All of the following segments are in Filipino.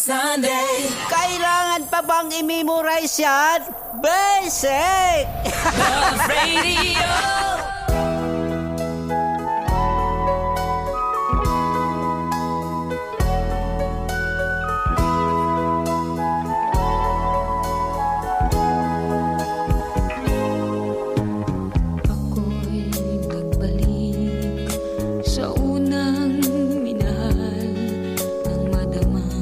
Sunday. Kailangan pa bang i-memorize yan? Basic! Love Radio. Ako'y nagbalik sa unang minahal ng madamang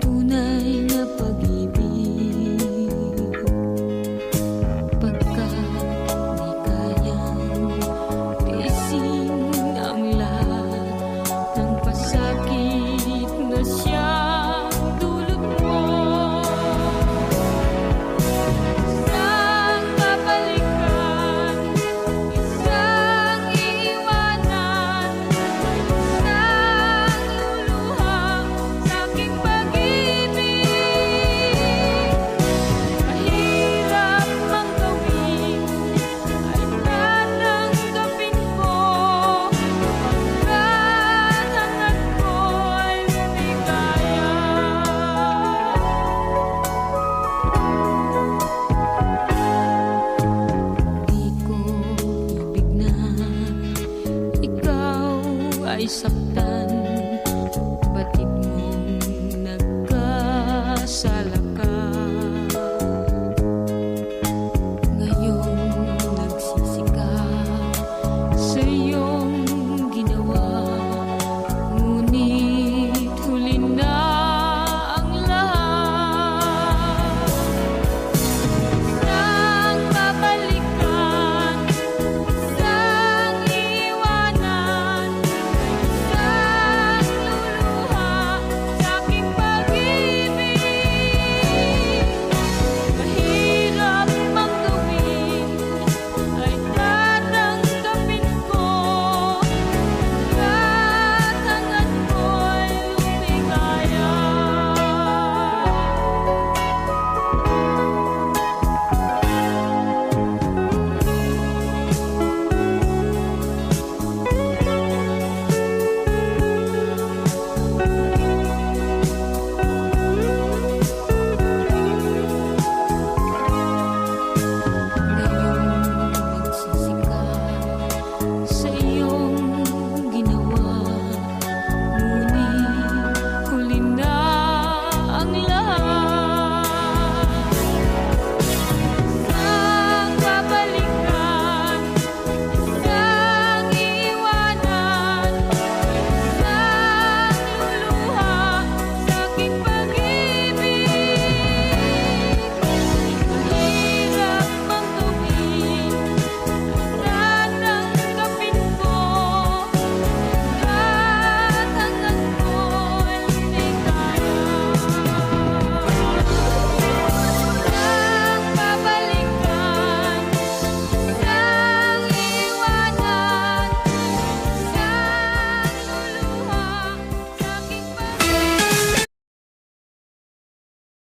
tunay na pag-ibig. Pagkat di kayang tiisin ang lahat ng pasakit na siyang dulot mo. Isang kabalikan, isang iwanan, isang luluhang sa aking pag-ibig. Mahirap mang gawin ay tatanggapin ko. Hanggang hangat ko'y lumigaya. Di ko ibig na ikaw ay saktan.